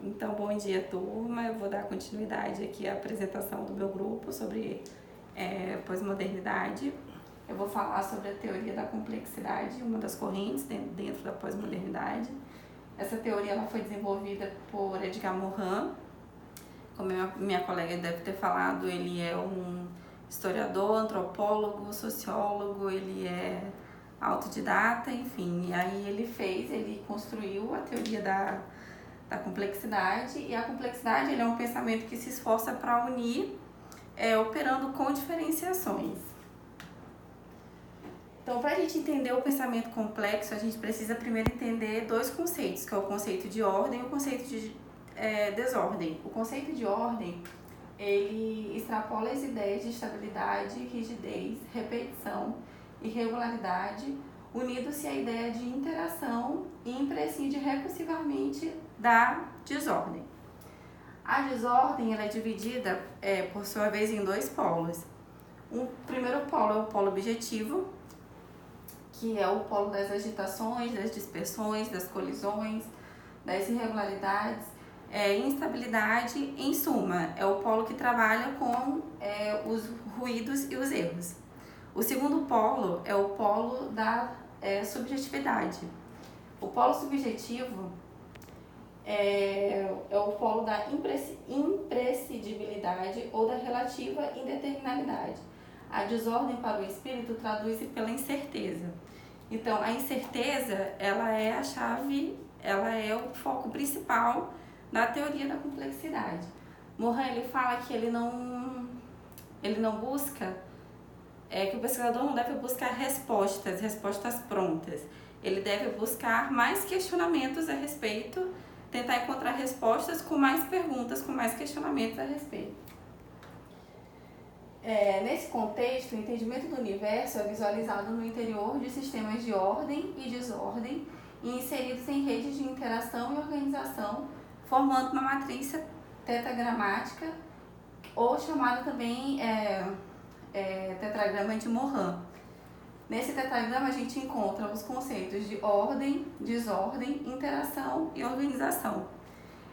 Então, bom dia, turma. Eu vou dar continuidade aqui à apresentação do meu grupo sobre pós-modernidade. Eu vou falar sobre a teoria da complexidade, uma das correntes dentro da pós-modernidade. Essa teoria ela foi desenvolvida por Edgar Morin. Como minha colega deve ter falado, ele é um historiador, antropólogo, sociólogo, ele é autodidata, enfim. E aí ele construiu a teoria da complexidade, e a complexidade ele é um pensamento que se esforça para unir, operando com diferenciações. Então, para a gente entender o pensamento complexo, a gente precisa primeiro entender dois conceitos, que é o conceito de ordem e o conceito de desordem. O conceito de ordem, ele extrapola as ideias de estabilidade, rigidez, repetição e regularidade, unindo-se à ideia de interação e imprescinde recursivamente da desordem. A desordem ela é dividida, por sua vez, em dois polos. O primeiro polo é o polo objetivo, que é o polo das agitações, das dispersões, das colisões, das irregularidades, instabilidade. Em suma, é o polo que trabalha com os ruídos e os erros. O segundo polo é o polo da subjetividade. O polo subjetivo é o polo da imprescindibilidade ou da relativa indeterminalidade. A desordem para o espírito traduz-se pela incerteza. Então, a incerteza, ela é a chave, ela é o foco principal da teoria da complexidade. Morin, ele fala que ele não busca, que o pesquisador não deve buscar respostas prontas. Ele deve buscar mais questionamentos a respeito, tentar encontrar respostas com mais perguntas, com mais questionamentos a respeito. Nesse contexto, o entendimento do universo é visualizado no interior de sistemas de ordem e desordem e inseridos em redes de interação e organização, formando uma matriz tetragramática, ou chamada também tetragrama de Morin. Nesse tetragrama a gente encontra os conceitos de ordem, desordem, interação e organização.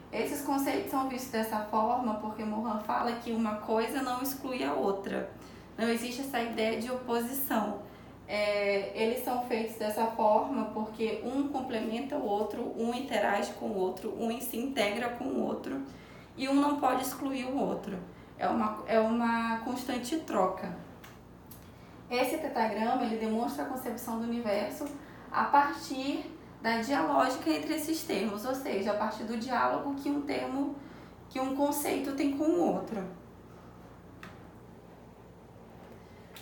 Esses conceitos são vistos dessa forma porque Morin fala que uma coisa não exclui a outra. Não existe essa ideia de oposição. Eles são feitos dessa forma porque um complementa o outro, um interage com o outro, um se integra com o outro e um não pode excluir o outro. É uma constante troca. Esse tetragrama ele demonstra a concepção do universo a partir da dialógica entre esses termos, ou seja, a partir do diálogo que um conceito tem com o outro.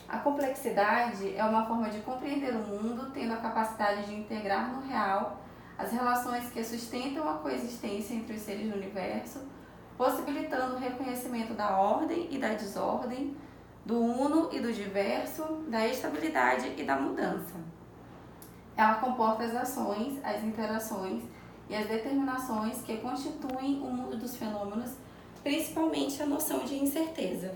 A complexidade é uma forma de compreender o mundo, tendo a capacidade de integrar no real as relações que sustentam a coexistência entre os seres do universo, possibilitando o reconhecimento da ordem e da desordem, do uno e do diverso, da estabilidade e da mudança. Ela comporta as ações, as interações e as determinações que constituem o mundo dos fenômenos, principalmente a noção de incerteza.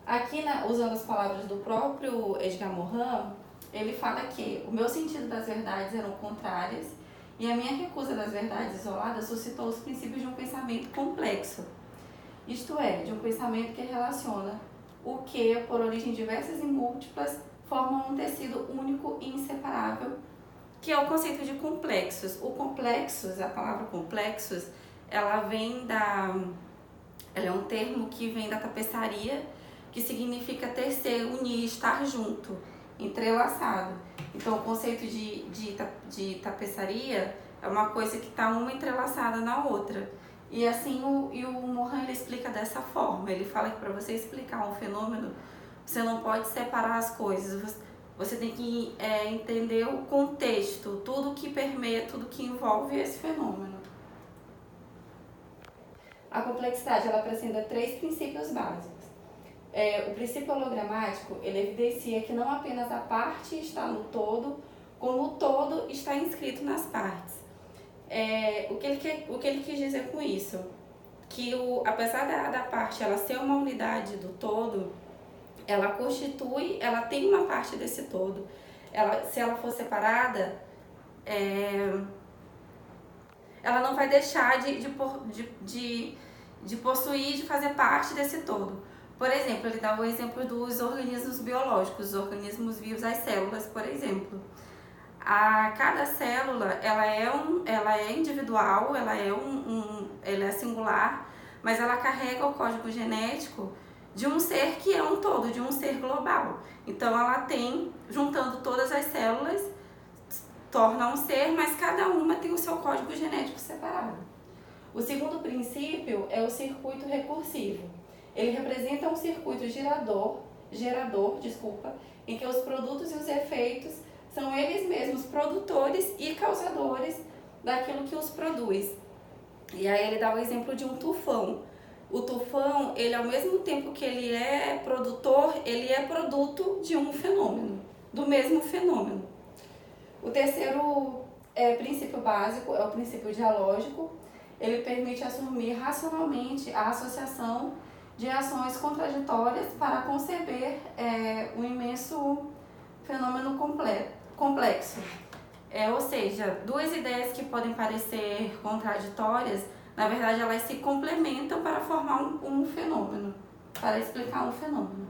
Aqui, usando as palavras do próprio Edgar Morin, ele fala que o meu sentido das verdades eram contrárias e a minha recusa das verdades isoladas suscitou os princípios de um pensamento complexo, isto é, de um pensamento que relaciona o que, por origem diversas e múltiplas, formam um tecido único e inseparável, que é o conceito de complexos. O complexos, a palavra complexos, ela é um termo que vem da tapeçaria, que significa tecer, unir, estar junto, entrelaçado. Então, o conceito de tapeçaria é uma coisa que está uma entrelaçada na outra. E assim, o Morin ele explica dessa forma. Ele fala que para você explicar um fenômeno, você não pode separar as coisas. Você tem que entender o contexto, tudo que permeia, tudo que envolve esse fenômeno. A complexidade ela apresenta 3 princípios básicos. O princípio hologramático ele evidencia que não apenas a parte está no todo, como o todo está inscrito nas partes. O que ele quis dizer com isso? Que apesar da parte ela ser uma unidade do todo, ela tem uma parte desse todo. Se ela for separada, ela não vai deixar de possuir, de fazer parte desse todo. Por exemplo, ele dá o exemplo dos organismos biológicos, os organismos vivos, as células, por exemplo. Cada célula, ela é individual, ela é singular, mas ela carrega o código genético de um ser que é um todo, de um ser global. Então ela tem, juntando todas as células, torna um ser, mas cada uma tem o seu código genético separado. O segundo princípio é o circuito recursivo. Ele representa um circuito gerador, em que os produtos e os efeitos são eles mesmos produtores e causadores daquilo que os produz. E aí ele dá o exemplo de um tufão. O tufão, ele ao mesmo tempo que ele é produtor, ele é produto de um fenômeno, do mesmo fenômeno. O terceiro princípio básico é o princípio dialógico. Ele permite assumir racionalmente a associação de ações contraditórias para conceber um imenso fenômeno complexo. Ou seja, duas ideias que podem parecer contraditórias, na verdade elas se complementam para formar um fenômeno, para explicar um fenômeno.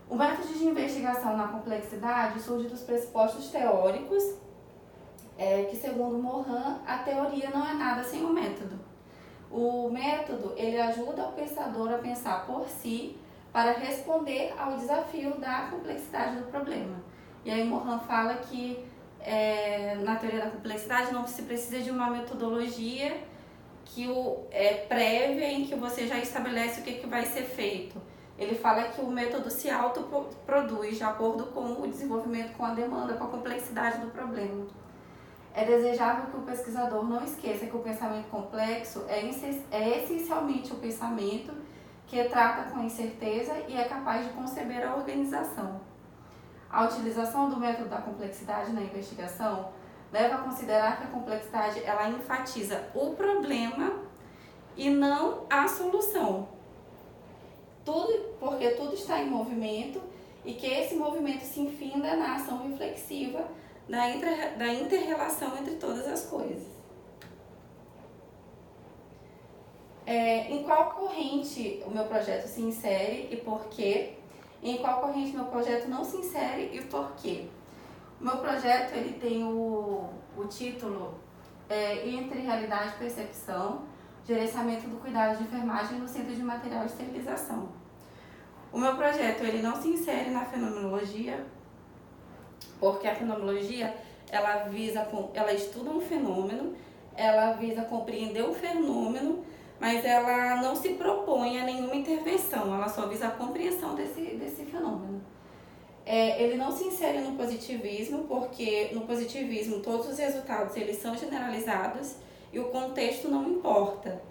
O método de investigação na complexidade surge dos pressupostos teóricos, que segundo Morin, a teoria não é nada sem o método. O método, ele ajuda o pensador a pensar por si para responder ao desafio da complexidade do problema. E aí Morin fala que na teoria da complexidade não se precisa de uma metodologia prévia em que você já estabelece o que vai ser feito. Ele fala que o método se autoproduz de acordo com o desenvolvimento, com a demanda, com a complexidade do problema. É desejável que o pesquisador não esqueça que o pensamento complexo é essencialmente o pensamento que trata com incerteza e é capaz de conceber a organização. A utilização do método da complexidade na investigação leva a considerar que a complexidade ela enfatiza o problema e não a solução. Porque tudo está em movimento e que esse movimento se infinda na ação reflexiva da inter-relação entre todas as coisas. Em qual corrente o meu projeto se insere e por quê? Em qual corrente meu projeto não se insere e por quê? O meu projeto ele tem o título Entre Realidade e Percepção, Gerenciamento do Cuidado de Enfermagem no Centro de Material de Esterilização. O meu projeto ele não se insere na fenomenologia, porque a fenomenologia ela estuda um fenômeno, ela visa compreender o fenômeno, mas ela não se propõe a nenhuma intervenção, ela só visa a compreensão desse fenômeno. Ele não se insere no positivismo, porque no positivismo todos os resultados eles são generalizados e o contexto não importa.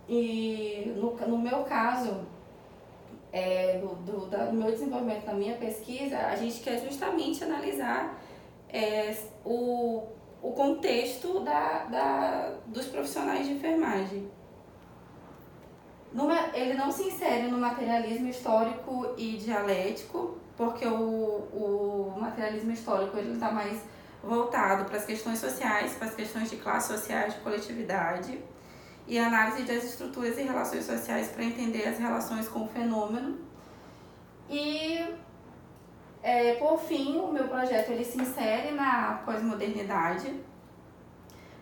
E no meu caso, do meu desenvolvimento na minha pesquisa, a gente quer justamente analisar o contexto dos profissionais de enfermagem. Ele não se insere no materialismo histórico e dialético, porque o materialismo histórico ele está mais voltado para as questões sociais, para as questões de classe sociais, de coletividade, e a análise das estruturas e relações sociais para entender as relações com o fenômeno. E, por fim, o meu projeto ele se insere na pós-modernidade,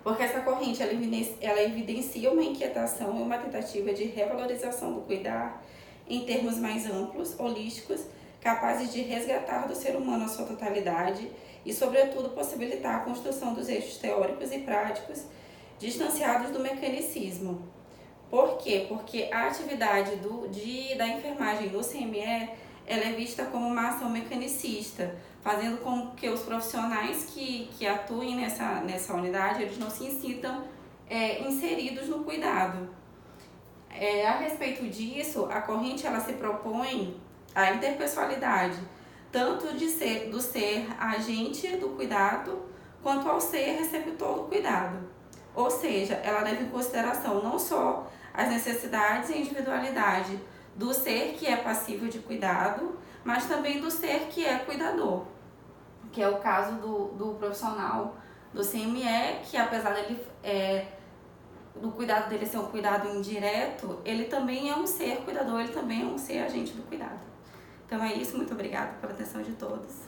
porque essa corrente ela evidencia uma inquietação e uma tentativa de revalorização do cuidar em termos mais amplos, holísticos, capazes de resgatar do ser humano a sua totalidade e, sobretudo, possibilitar a construção dos eixos teóricos e práticos distanciados do mecanicismo. Por quê? Porque a atividade da enfermagem no CME ela é vista como uma ação mecanicista, fazendo com que os profissionais que atuem nessa unidade eles não se sintam inseridos no cuidado. A respeito disso, a corrente ela se propõe a interpessoalidade, tanto do ser agente do cuidado, quanto ao ser receptor do cuidado. Ou seja, ela leva em consideração não só as necessidades e individualidade do ser que é passível de cuidado, mas também do ser que é cuidador, que é o caso do profissional do CME, que apesar dele do cuidado dele ser um cuidado indireto, ele também é um ser cuidador, ele também é um ser agente do cuidado. Então é isso, muito obrigada pela atenção de todos.